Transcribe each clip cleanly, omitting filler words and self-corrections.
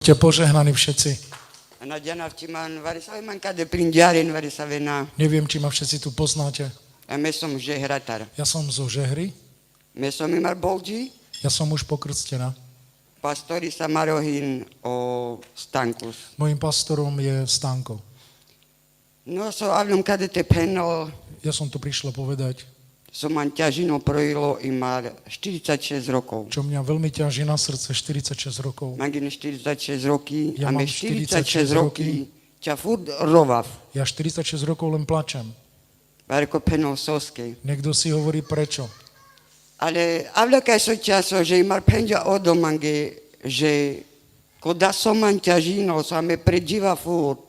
Buďte požehnaní všetci. Neviem, či ma všetci tu poznáte. Ja som zo Žehry. Ja som už pokrstená. Mojím pastorom je Stanko. Ja som tu prišla povedať, čo mňa veľmi ťaží na srdce 46 rokov. Ja mám 46 roky. Ja 46 rokov len plačem. Niekto si hovorí prečo. Ale habla că e ceasul, že imar penja odomange, že koda somanťažino sa me pređiva furt.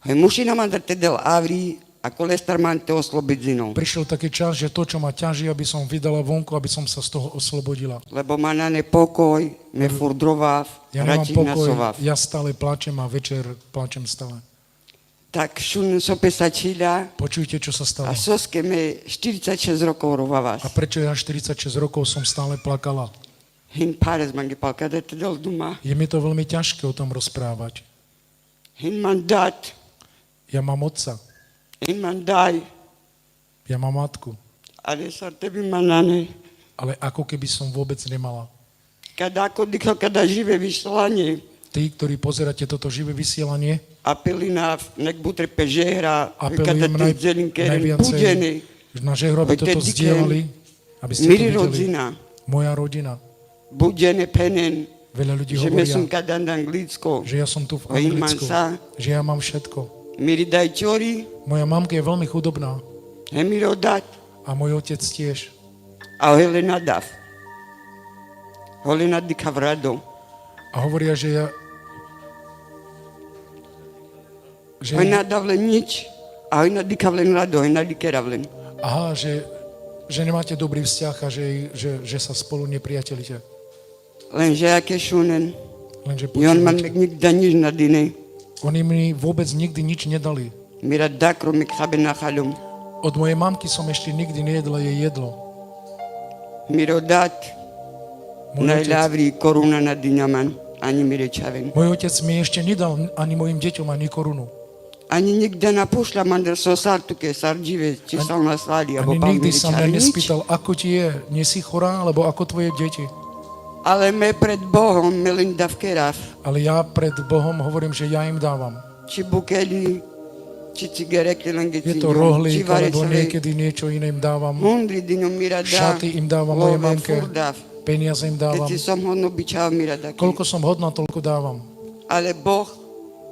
Muši nam andate del avri a kolestar mante oslobodzinou. Prišiel taký čas, že to, čo ma ťaží, aby som vydala vonku, aby som sa z toho oslobodila. Lebo ma na nepokoj, me furdrovav, ja nemám pokoj, ja stále plačem a večer plačem stále. Tak šun sopesačila. Počujte, čo sa stalo. A soske me 46 rokov rovavas. A prečo ja 46 rokov som stále plakala? Hin pares mange palkadete del duma. Je mi to veľmi ťažké o tom rozprávať. Hin mandat. Ja mám otca. Hin mandaj. Ja mám matku. Ale sa tebi manane. Ale ako keby som vôbec nemala. Kada živé vyslanie. Tí, ktorí pozeráte toto živé vysielanie, apelujem najviacej na Žehru, aby toto zdieľali, aby ste to videli. Moja rodina. Veľa ľudí hovoria, že ja som tu v Anglicku, že ja mám všetko. Moja mamka je veľmi chudobná. A môj otec tiež. A hovoria, že ja... Aha, že nemáte dobrý vzťah a že sa spolu nepriateľíte. Lenže počúvate. Oni mi vôbec nikdy nič nedali. Od mojej mamky som ešte nikdy nejedla jej jedlo. Môj otec mi ešte nedal ani mojim deťom ani korunu. Ani nikdy napošla mandel so sartuke, sardive, či sa na svali, alebo ani nikdy sa mňa nespýtal, ako ti je, nie si chorá, alebo ako tvoje deti. Ale me pred Bohom melin davkerav. Ale ja pred Bohom hovorím, že ja im dávam. Či bukeli, či cigarety, je to rohlík, alebo niekedy niečo iné im dávam. Šaty im dávam mojej mamke. Peniaze im dávam. Koľko som hodná, toľko dávam. Ale Boh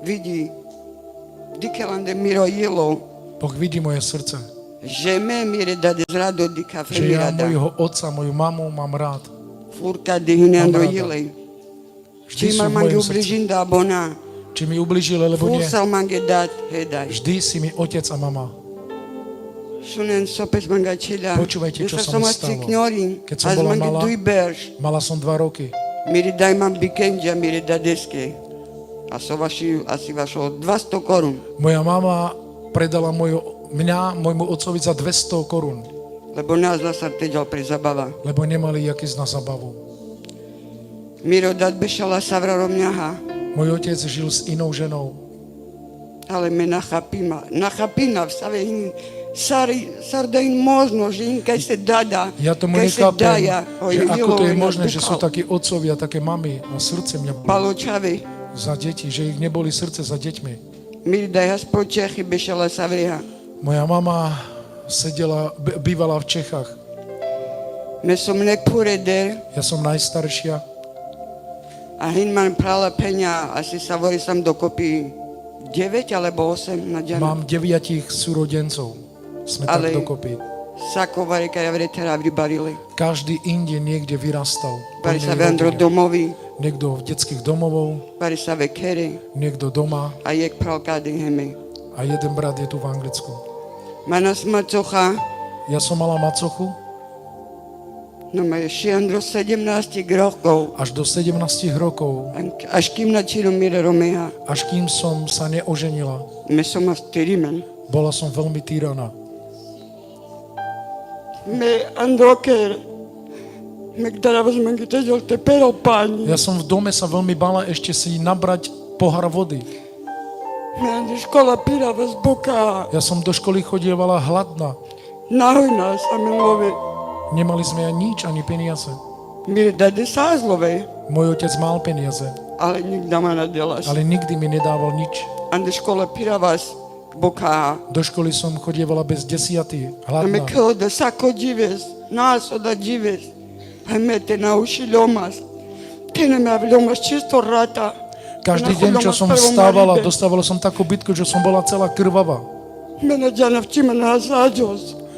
vidí, Boh vidí moje srdce. Že ja mojho otca, moju mamu mám rád. Mám ráda. Vždy sú v mojom srdci. Či mi ubližili, alebo nie. Vždy si mi otec a mama. Počúvajte, čo sa mi stalo. Keď som bola malá, mala som 2 roky. Moja mama predala mňa môjmu otcovi za 200 korún. Lebo nemali jak ísť na zabavu. Môj otec žil s inou ženou. Ale me nachapina vsave sardain možno, že im kaj se dada. Ja tomu nechápem, že ako to je možné, že sú takí otcovia, také mamy a srdce mňa boli za deti, že ich neboli srdce za deťmi. Moja mama bývala v Čechách. Ja som najstaršia. A Hinman prala peňa, asi sa vorí sam dokopy 9 alebo 8 na dňa. Mám 9 súrodencov. Sme tak dokopy. Každý inde niekde vyrastal. Niekto v detských domovov, niekto doma a jeden brat je tu v Anglicku. Ja som mala macochu až do 17 rokov, až kým som sa neoženila. Bola som veľmi týraná. Ja som v dome sa veľmi bala ešte si nabrať pohár vody. Ja som do školy chodievala hladná. Nemali sme ani nič, ani peniaze. Môj otec mal peniaze, ale nikdy mi nedával nič. Do školy som chodievala bez desiaty, hladná. Každý deň, čo som vstávala, dostávala som takú bitku, že som bola celá krvavá.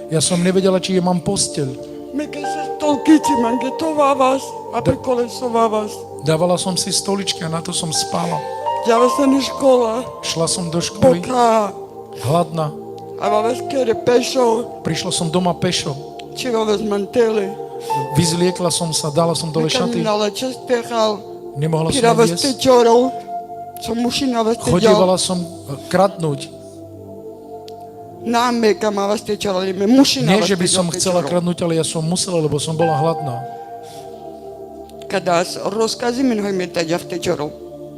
Ja som nevedela, či je mám posteľ. Dávala som si stoličky a na to som spala. Šla som do školy, hladná. Prišla som doma pešo. Vyzliekla som sa, dala som dole šaty. Nemohla som jesť. Chodievala som kradnúť. Nie, že by som chcela kradnúť, ale ja som musela, lebo som bola hladná.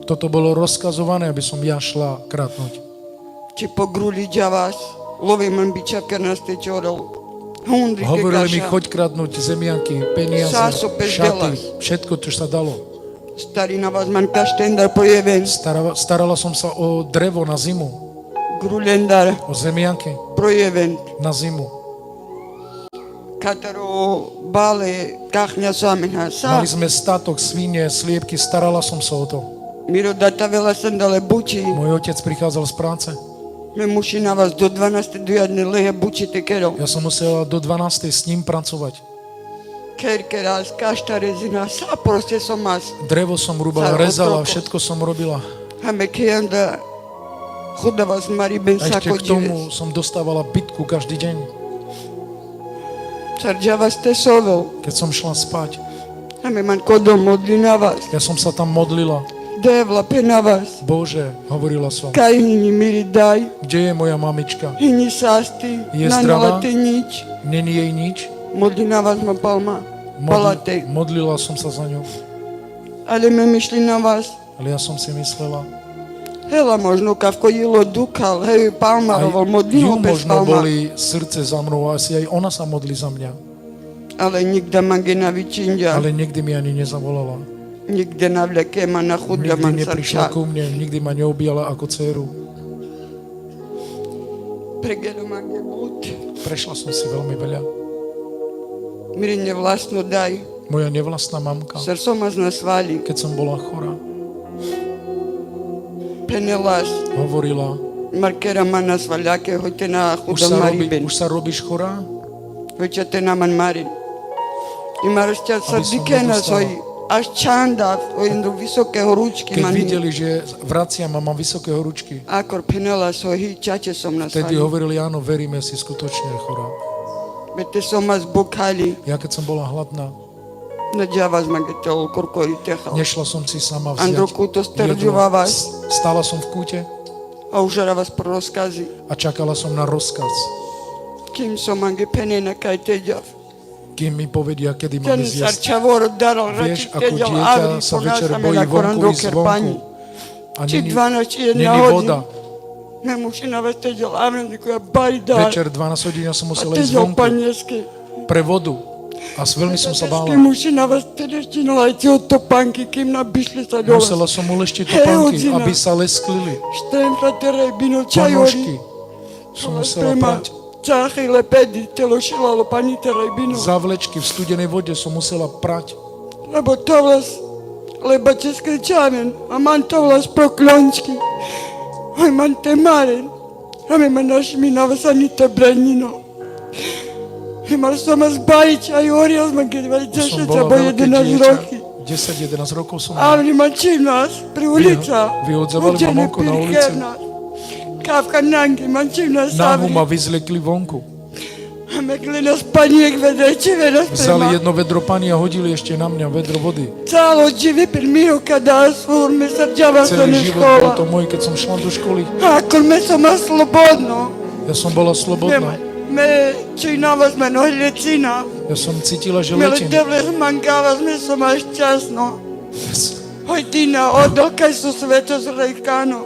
Toto bolo rozkazované, aby som ja šla kradnúť. Hovorili mi, choď kradnúť zemianky, peniaze, šaty, všetko, čo sa dalo. Starala som sa o drevo na zimu, o zemianky na zimu. Mali sme statok, svine, sliepky, starala som sa o to. Môj otec prichádzal z práce. Ja som musela do 12. s ním pracovať. Drevo som rúbala, rezala, všetko som robila. A ešte k tomu som dostávala bitku každý deň. Keď som šla spať, ja som sa tam modlila. Bože, hovorila som, kde je moja mamička? Je zdravá? Není jej nič? Modlila som sa za ňu. Ale ja som si myslela, ju možno boli srdce za mnou, asi aj ona sa modlí za mňa. Ale nikdy mi ani nezavolala. Nikdy neprišla ku mne, nikdy ma neobjala ako dceru. Prešla som si veľmi veľa. Moja nevlastná mamka, keď som bola chorá, hovorila, už sa robíš chorá? Aby som nedostala. Keď videli, že vraciam a mám vysoké horúčky, vtedy hovorili, áno, veríme si, skutočne je chorá. Ja keď som bola hladná, nešla som si sama vziať jedlo. Stála som v kúte a čakala som na rozkaz. Kým mi povedia, kedy mám zjesť. Vieš, ako dieťa sa večer bojí vonku ísť vonku. A není voda. Večer 12 hodín ja som musela ísť vonku pre vodu. A veľmi som sa bála. Musela som uleštiť topánky, aby sa lesklili. Ponožky som musela prať. Zavlečky v studenej vode som musela prať. Lebo český čamen, a mám to vlast proklončky. A mám te maren, a my našimi navasanite brenino. I mal som ma zbajiť, a hovoril sme, keď mali 10 alebo 11 roky. 10-11 rokov som mal. A oni ma čím nás, pri ulica. Vyhodzovali ma vonku na ulici. Kávka nanky, ma čím nás Náhu ma vyzliekli vonku. A mekli nás paniek vedreči, vzali jedno vedro pani a hodili ešte na mňa vedro vody. Celý život mio kada me srđava sa Celý život bol škola. to môj, keď som šla do školy. Ako me som slobodno. Ja som bola slobodná. Me činava sme nohljecina. Ja som cítila, že Me letím. letevle zmankava, sme som až časno. Hojtina odol, kaj su sveto zrejkano.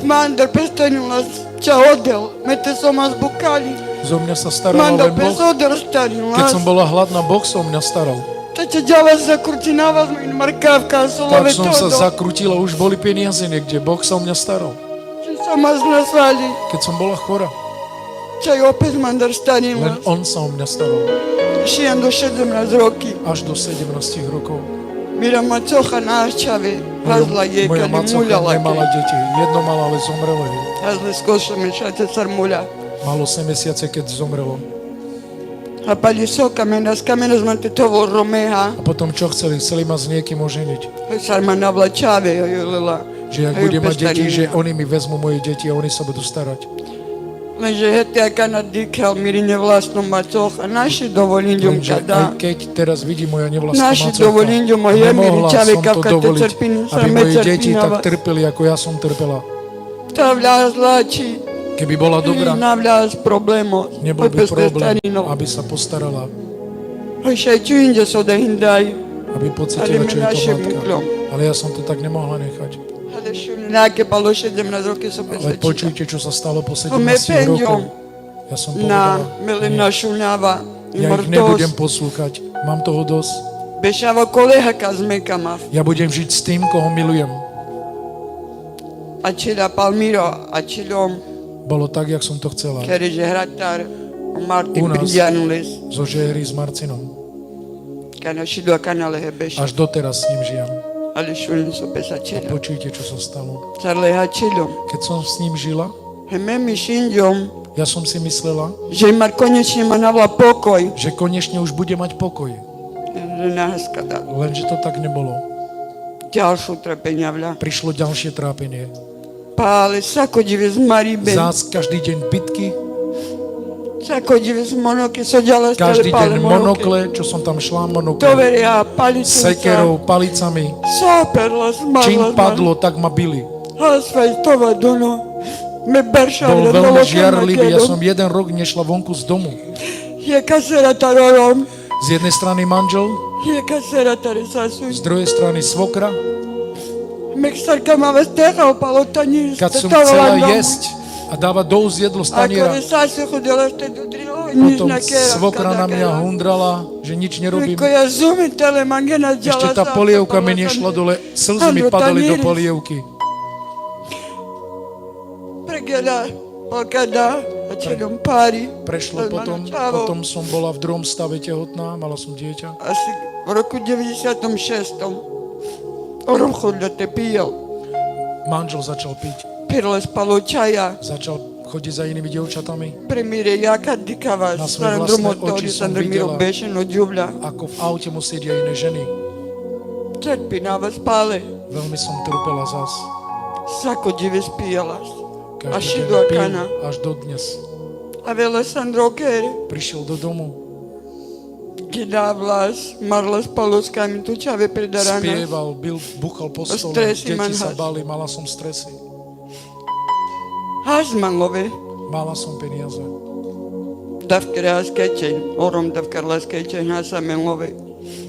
Mandar prestanila ča odel, me te som as bukali. Zo mňa sa staral Mandar len Boh. pres odel stanila. Keď som bola hladná, Boh sa o mňa staral. Tače džava zakurčinava sme in markavka, Tak solove som sa todo. zakrutila, už boli peniaze niekde. Boh sa o mňa staral. Či som as nasvali, Keď som bola chora, čaj opet mandar stanila. len on sa o mňa staral. Šijem do 17 roky. Až do 17 rokov. Mira macocha náščave, hazla je, Moja kad je macocha muljala nemala ke. deti. Jedno mala, ale zomrelo jej. Hazle skoša mešate sarmulja. Malo 8 mesiace, keď zomrelo. A pali soka menas, kamenas mante tovo romeha. A potom čo chceli? Chceli ma s niekým oženiť. Sarma navlačave, jojlela. Že ak budem mať deti, že oni mi vezmú moje deti a oni sa budú starať. Lenže hete aká na dikal mirine vlastnom macocha. Naši dovolinďom Lenže kada. aj keď teraz vidí moja nevlastná Naši macocha, dovolinďom a je nemohla miričave, som to kavka te dovoliť, crpini, aby same moje deti tak crpinava. trpeli, ako ja som trpela. Ta vlazlači. Keby bola dobrá, Navljaz problemo. nebol by problém, aby sa postarala, Hoj šajču inđe so da hindaj. aby pocitila, Ale čo je to my našim matka. uklom. Ale ja som to tak nemohla nechať. Ale šulinake palo 17 roky so Ale pesečila. počujte, čo sa stalo po Me 17 penđom rokov. Ja som na povedala, melena šuljava. I ja ich nebudem mrdos. poslúchať. Mám toho dosť. Bešava koleha kazmekama. Ja budem žiť s tým, koho milujem. A čila Palmiro, a čilom. Bolo tak, jak som to chcela. Kereže hratar. Martin U nás. Brindianules. Zo Žehry s Marcinom. Kana šilu a kanale hebeša. Až doteraz s ním žijem. Ale šulin so A pesačila. počujte, čo sa stalo. Carleha čilom. Keď som s ním žila, Heme mi šinđom. ja som si myslela, Že mar konečne ma navla pokoj. že konečne už bude mať pokoj. Naskada. Lenže to tak nebolo. Ďalšiu trpenjavľa. Prišlo ďalšie trápenie. Pa ale svakodžive z Maribe. Zás každý deň bitky, Svakodžive z monoke so ďala stale každý pale deň monoke. monokle, čo som tam šla, monokle, Toveria, palice sekerou, palicami. Soperla, smazla. Čím padlo, tak ma bili. Hasvaj, tova dono. Me beršavle, Bol veľmi žiarlivý, ja som 1 rok nešla vonku z domu. Je kasera tarorom. Z jednej strany manžel, Je kasera tare sasuj. z druhej strany svokra. Mek starka ma vas tehal palotani. Keď som chcela jesť a dávať do úst jedlo z Ako taniera, je sasuj chodila ste do drilo. potom svokra na mňa hundrala, že nič nerobím. Ko ja zumim tele mangena džala. Ešte tá polievka mi nešla dole, slzy mi padali do polievky. Pregela, pokada, a čelom pári. Prešlo potom som bola v druhom stave tehotná, mala som dieťa. Asi v roku 96. Orom chodila te pijal. Manžel začal piť, Pirle spalo čaja. začal chodiť za inými dievčatami. Premire, jaka dikava. Na svoje Sandro vlastné motori, oči som Sandro Miro videla. Bešeno džubľa. Ako v aute mu sedia iné ženy. Čerpinava spale. Veľmi som trpela zas. Sako džive spijala. A Každý šidu deň pil akana. až do dnes. A vele Sandro kere. Prišiel do domu, Gida vlas, marla spalo s kami tu čave predarana. spieval, buchal po stole, Stresy man deti sa has. bali, mala som stresy. Hazmanlove. Mala som peniaze. Davkere haskećen. Orom davkarla skećen hasamenlove.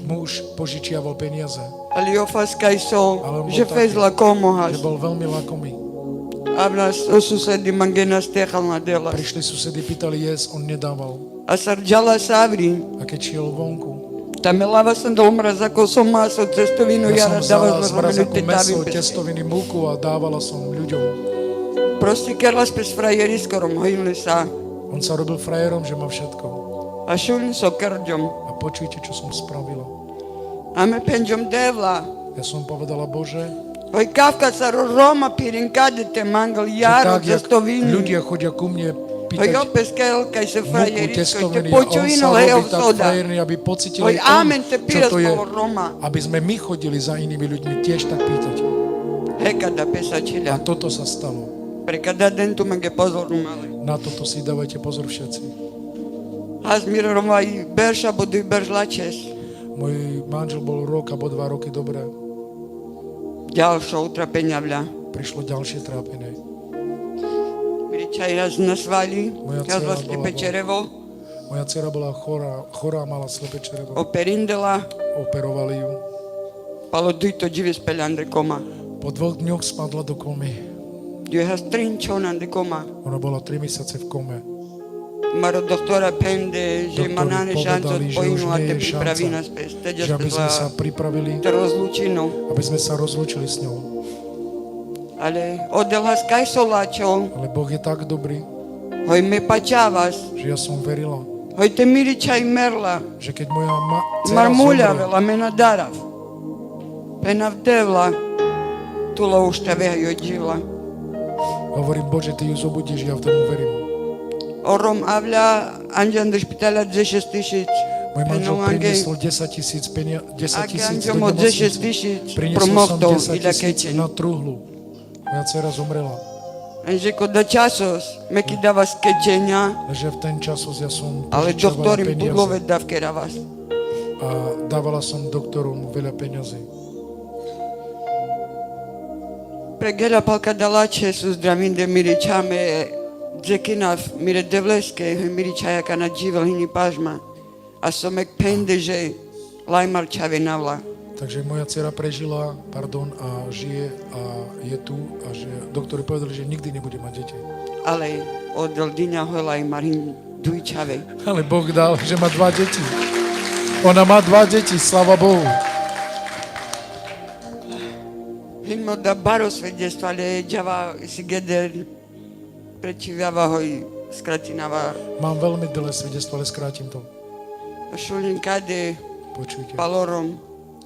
Muž požičiaval peniaze, Ali ofaskaj so, Ale on bol že taký, fezla komohas. že bol veľmi lakomý. A v nás susedi mangena stehal na dela. Prišli susedy, pýtali jesť, on nedával. A sarđala savri. A keď šiel vonku, Tamelava sam do mraza ko som maso cestovinu ja jara som dava vzala z za mrazaku minute meso, davim. testoviny, múku a dávala som ľuďom. Prosti kerla spes frajeri skorom hojili sa. On sa robil frajerom, že má všetko. A šulin so krđom. A počujte, čo som spravila. A me penđom devla. Ja som povedala, Bože, Oj kavka sa Roma pirin kadete mangal že jaro tak, jak cestovinu. ľudia chodia ku mne Oj pýtať opes kelka i se múku, frajeri skoj te testoviny a on počuvino sa leo robí tak soda. frajerný, aby pocitili Oj amen te čo pira to je, spolo Roma. aby sme my chodili za inými ľuďmi tiež tak pýtať. Hekada A pesačilja. toto sa stalo. Prekada dentu mange pozornu mali. Na toto si dávajte pozor všetci. Az miroroma i berša budu i beržlačes. Môj manžel bol rok alebo 2 roky dobré. Ďalšo utrapenjavlja. Prišlo ďalšie trápenie. Čaj raz nasvali, Moja raz dcera slipe bola- črevo, Moja dcera bola chorá, mala slepé črevo. operindela, Operovali ju. palo duito živi speľandre koma. Po 2 dňoch spadla do komy. Ju has trinčonande koma. Ona bola 3 mesiace v kome. Maro doktora pende, že ma Doktori nane šancu povedali, že odpojinu už a nie te je pripraví šanca. na spes. Teďa Že aby sme sa pripravili, te rozlučino. aby sme sa rozlúčili s ňou. Ale odel has kaj soláčo, Ale Boh je tak dobrý, hoj me pačavas, že ja som verila, hoj te miričaj merla, že keď moja dcera marmulja zomrie, vela mena darav. Pena vdevla, tulo už te veha joj dživla. hovorím, Bože, Ty ju zobudíš, ja v tomu verím. Orom avla, anđan do špitala 10.000. Môj manžel priniesol 10 000 do nemocnice. Priniesol som 10 000 na truhlu. Moja dcera zomrela. Že kod da časos me kidava skečenja, Že v ten časos ja som ale požičiavala doktorim peniaze budlove davke ravas. a dávala som doktorom veľa peňazí. Pregela palka dalače su zdravinde mire čame dzekinav mire devleske mire čaja kana dživel hini pažma. A som ek pende, že lajmar čave navla. Takže moja dcera prežila, a žije a je tu a že doktori povedali, že nikdy nebude mať deti. Ale od dňa ho lajmar hin duj čave. Ale Boh dal, že má 2 deti. Ona má 2 deti, slava Bohu. Hin mo da baro svedectvo, ale džava si geder prečiviava hoj skratinava. Mám veľmi dlhé svedectvo, ale skrátim to. Šulin kade Počujte. palorom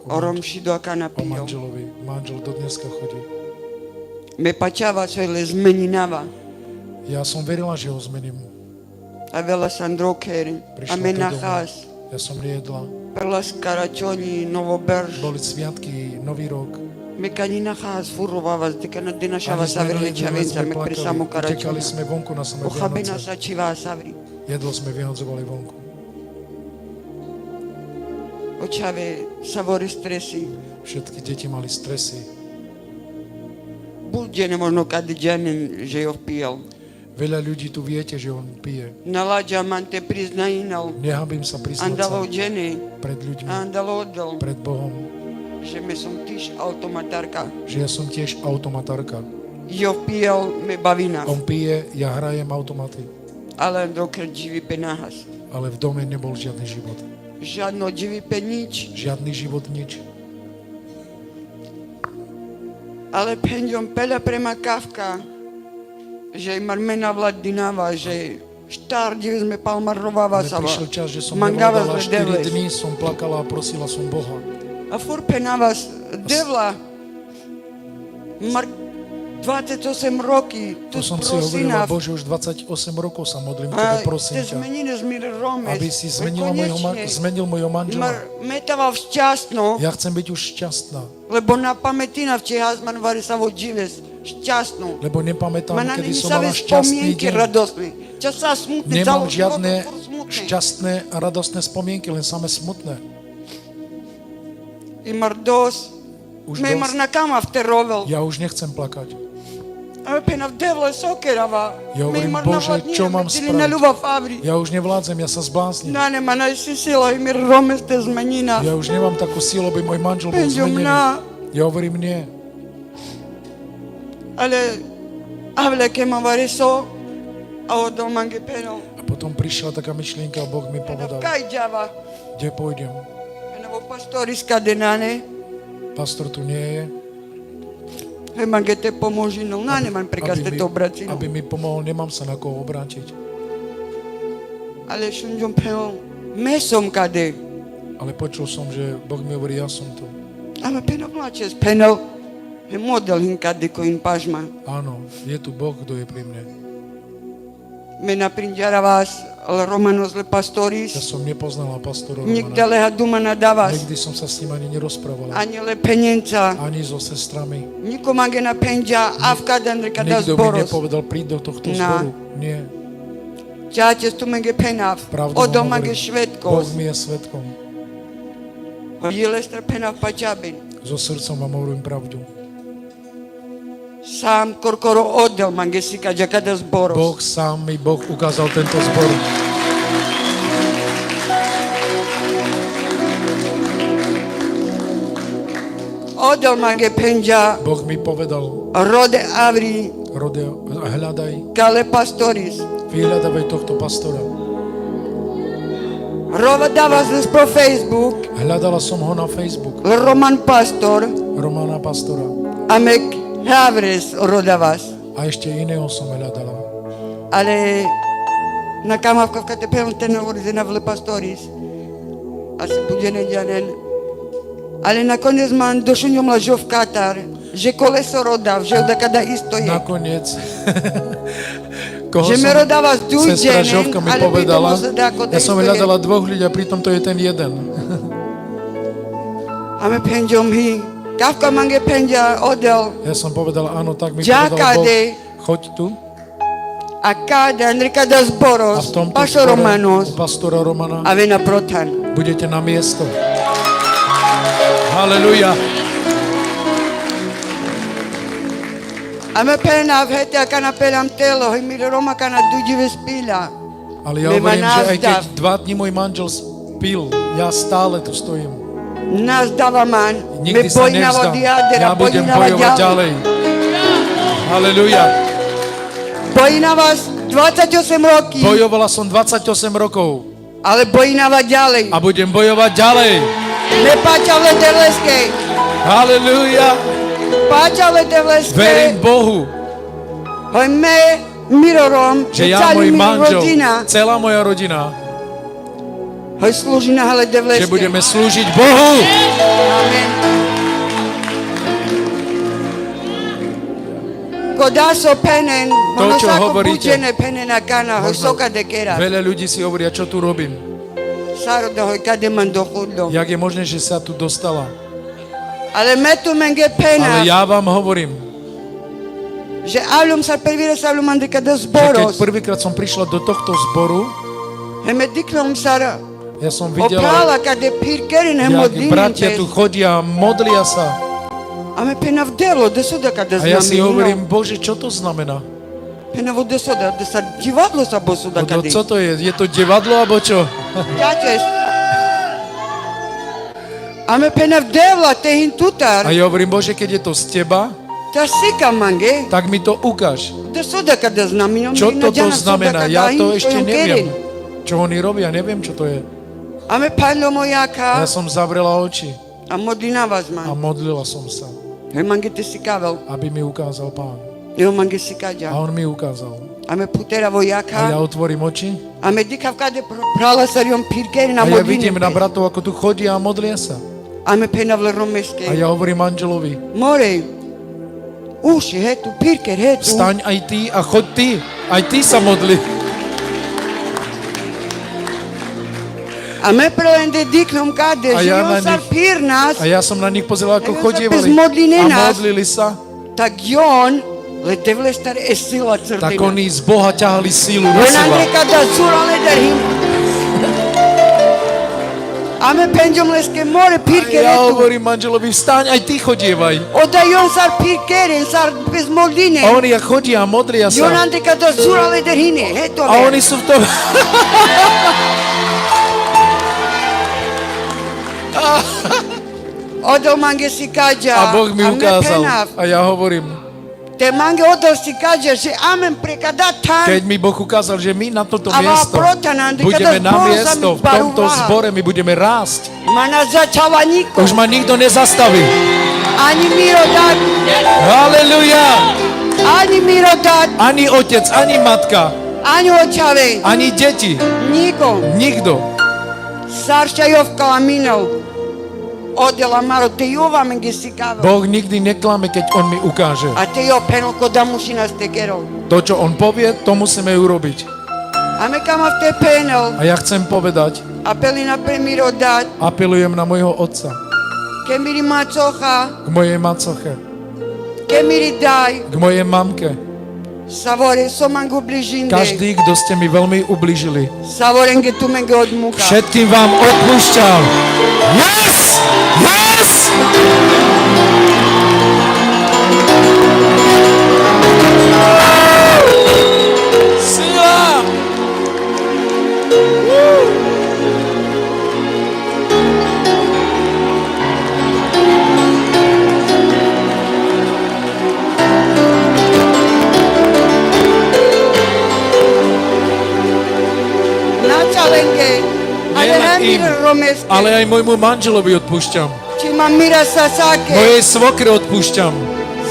orom šido akana O pijo. manželovi. Manžel do dneska chodí. Me pačava svojle zmeninava. Ja som verila, že ho zmením. A vela sam droker. A Prišla me tu domov. nahas. Ja som nejedla. Perla skaračoni, novoberž. Boli sviatky, Nový rok. Me kani nahas furovava, deka na dena Ani šava sme savri nejedli, čavenca, sme me pri plakali. samu Utekali karačoni. sme vonku na samé Ochabena Vianoce. sa čivá savri. Jedlo sme vyhadzovali vonku. Očave savori stresi. Všetky deti mali stresy. Bulđe ne možno kad džanin, že jo pijal. Veľa ľudí tu viete, že on pije. Nalađa man te priznajinal. Nehabím sa priznať Andalo sa džene, pred ľuďmi, andalo odal. pred Bohom, Že me som tiš automatarka. že ja som tiež automatárka. Jo pijal me bavina. On pije, ja hrajem automaty, Ale dokr živi penahas. ale v dome nebol žiadny život. Žadno živi pe nič. Žiadny život, nič. Ale penđom pela prema kavka. Že mar mena vladinava, že štar divi sme palmarovava Ale sava. prišiel čas, že som Mangava nevládala, zle 4 devles. dní som plakala a prosila som Boha. A fur penavas devla. Mar 28 roky, tu To som si hovorila, prosinav. Bože, už 28 rokov sa modlím A tebe, prosím te ťa, zmenine zmir romes. aby si zmenil mojho Mar manžela. metava šťastno, Ja chcem byť už šťastná, lebo na pamätina v Hazman vari sa džives šťastno. lebo nepamätám, Mana kedy není som sa mala ve šťastný spomienky deň. radosné. Čas sa smutné, Nemám celý žiadne život furt smutné. šťastné a radostné spomienky, len samé smutné. I mar dos, Už me mar dosť. na kama vterovel. Ja už nechcem plakať. A pena v devle sokerava. Ja hovorím, mar Bože, čo mám na spraviť? ľuba fabri. Ja už nevládzem, ja sa zblázním. Na nema na si sila i mir romes te zmenina. Ja už nemám takú sílu, aby môj manžel bol Penđom zmenený. na, Ja hovorím nie. ale avle ke ma vari so, a odo mange peno. A potom prišla taká myšlienka a Boh mi Pena povedal, kaj džava. kde pôjdem. Pena vo pastoriska denane. Pastor tu nie je, He mange te pomoži, no na neman prikaz te to obracino. aby mi pomohol, nemám sa na koho obrátiť. Ale šunđom peno, mesom kade. Ale počul som, že Boh mi hovorí, ja som tu. Ale peno plače, peno, he model hin kade ko in pažma. Áno, je tu Boh, kto je pri mne. Me naprinđara vas, ale Romanos le Ja pastoris, som nepoznala pastora nikde Romana. leha dumana davas, Nikdy som sa s ním ani nerozprávala. ani le penjenca, Ani so sestrami. niko mange na penđa, avkadan rekada Nikto mi zboros. nepovedal, príď do tohto Na. zboru. Nie. Čače tu mange penav, Pravdu odo vám mange hovorím. Boh švedkos, mi je svedkom. jilestre penav pačabin. So srdcom vám hovorím pravdu. Sám korkoro oddel mange sikađa kada zboros. Boh sám mi Boh ukázal tento zbor. Oddel mange penja Boh mi povedal, rode avri Rodeo, hľadaj, kale pastoris. vyhľadávaj tohto pastora. Rova dava znes pro Facebook, Hľadala som ho na Facebook, Roman pastor, Romana pastora. amek havres rodavas. A ešte iného som hľadala. Ale na kamavkov kate pevom ten uvorize na vle pastoris. Asi bude neđanen. Ale nakoniec man došunjom lažov Katar, že koleso rodav, že da kada isto je. Nakoniec, koho Že me rodava s sestra dúďanen, Žovka mi ale povedala, pritom sa dá ako ja som isto je. hľadala dvoch ľudí a pritom to je ten jeden. A me penjom hi. Kavka mange penja odel. Ja som povedala, áno, tak mi povedal Ďakade. Boh, choď tu. A kada, nekada A v zboros, tomto pašo zbore Romanos, pastora Romana a vena protan. budete na miesto. Halleluja. A me pena v hete, kana pelam telo, hi mi Roma kana duđive spila. Ale ja Nema hovorím, že aj keď nazdav. 2 dní môj manžel spil, ja stále tu stojím. Nas dava man, me Nikdy sa bojna nevzdám. vodijadera, Ja budem bojna bojovať ďalej. Halleluja. Bojna vás 28 roky, Bojovala som 28 rokov ale bojna vás ďalej. a budem bojovať ďalej. Nepáča v Letevleskej, Halleluja. páča v Letevleskej. Verím Bohu, Hoj me, Mirorom, že ja, celý môj mi manžel, rodina, celá moja rodina, hoj slúži na Letevleskej. že budeme slúžiť Bohu. Amen. Kodaso penen, To, čo monosako hovoríte, bučene penena kana, hoj možno soka dekera. Veľa ľudí si hovoria, čo tu robím. Saroda hoj kade man dochudlo. Jak je možné, že sa tu dostala. Ale me tu menge pena, Ale ja vám hovorím, že avlum sa prvire sa avlum ande kada že keď zboros. prvýkrát som prišla do tohto zboru, He me diklom sara ja som videla, oprala kade pirkerin he jak modlinin bratia tu chodia, modlia sa. A me pena vdelo, de suda kada A ja si znamená. hovorím, Bože, čo to znamená? Pena vode suda, de sa divadlo sa bo suda No, kade. co to je? Je to divadlo, alebo čo? Ďačeš. A me pena vdevla tehin A tutar, ja hovorím, Bože, keď je to z teba, ta sika mange, tak mi to ukáž. de suda kada znamená. Čo toto znamená? Ja to ešte neviem. Čo oni robia, neviem, čo to je. A me padlo Ja mojaka som zavrela oči a modlina vás a man. modlila som sa, He mange te sikavel, aby mi ukázal Pán. jeho mange A sikaďa. on mi ukázal. A me putera A ja vojaka, otvorím oči a me dikav kade prala sariom pirkeri na a ja modlini. vidím na bratov, ako tu chodia a modlia sa. A me pena vle A romeske. ja hovorím manželovi, More, uši, hetu, pirker, hetu. vstaň aj ty a choď ty. Aj ty sa modli. A me prelende diklom kade, A že ja on na sa nich- pír nás, A ja som na nich pozeral, ako Ja sa chodievali. bez modliny A nás. modlili sa. tak on, le devle stare e sila Tak crtina. oni z Boha ťahali sílu do On seba. andre kada zura le darhim. A me penjom leske more A pirker ja etu. hovorím manželovi, vstaň, aj ty chodievaj. Oda on sar pirkeren, sar bez modline. A oni chodia a modlia On sa. andre kada zura le darhine, heto A ver. oni sú v tom... Odo mange si kađa. A Boh mi me ukázal. penav. A ja hovorím, Te mange odo si kađa, že amen prekada tan. keď mi Boh ukázal, že my na toto A miesto protana, keď budeme to na zbor sa miesto, mi v tomto barúva. zbore my budeme rásť. Mana začala niko. Už ma nikto nezastaví. Ani Miro dat, Halleluja! ani Miro dat, Ani otec, ani matka, ani očave. ani deti. Niko. Nikto. Sarša Jovka Aminov. Odjela Maro, te Jova me gesikava. Boh nikdy neklame, keď On mi ukáže. A te jo penal ko da mušina stekerov. To, čo On povie, to musíme urobiť. A me kama v te penal. A ja chcem povedať, Apeli na premiro dat. apelujem na mojho otca, Kemiri macocha. k mojej macoche, Kemiri daj. k mojej mamke. Savore somangu bližinde. Každý, kto ste mi veľmi ublížili. Savorenge tu menge od muka. Všetkým vám odpúšťam. Yes! Yes! romesky. ale aj môjmu manželovi odpúšťam. Či mám mira sa sake. Mojej svokre odpúšťam.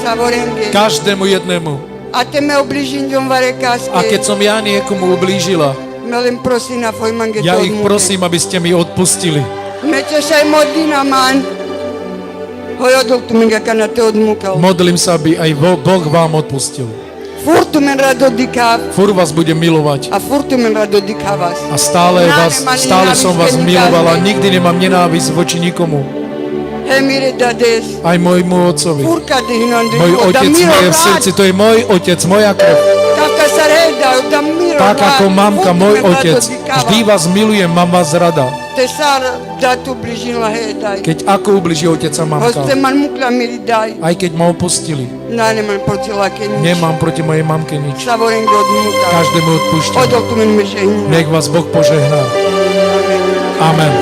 Savorenge. Každému jednému. A te me obližím ďom varekaske. A keď som ja niekomu ublížila, Melem prosím na tvoj mange ja ich prosím, aby ste mi odpustili. Meče sa aj modlina man. Hojodol tu minga kana te odmúkal. Modlím sa, aby aj Boh vám odpustil. Furtu men rado dikav. Furt vás budem milovať. A furtu men rado dikavas. A stále som vás milovala. Nikdy nemám nenávisť voči nikomu. Hemire dades. Aj môjmu otcovi. Furka dihnande. Môj otec je v srdci, to je môj otec, moja krv. Taka sa reda, da miro. Tak ako mamka, môj otec. Vždy vás milujem, mám vás rada. Te sar da tu bližila hedaj. Keď ako ubliží otec a mamka. Hoste man mukla miri daj. Aj keď ma opustili. Na neman proti lake nič. Nemám proti mojej mamke nič. Savorengo odmuka. Každému odpúšťam. Odol tu men mežehna. Nech vás Boh požehná. Amen.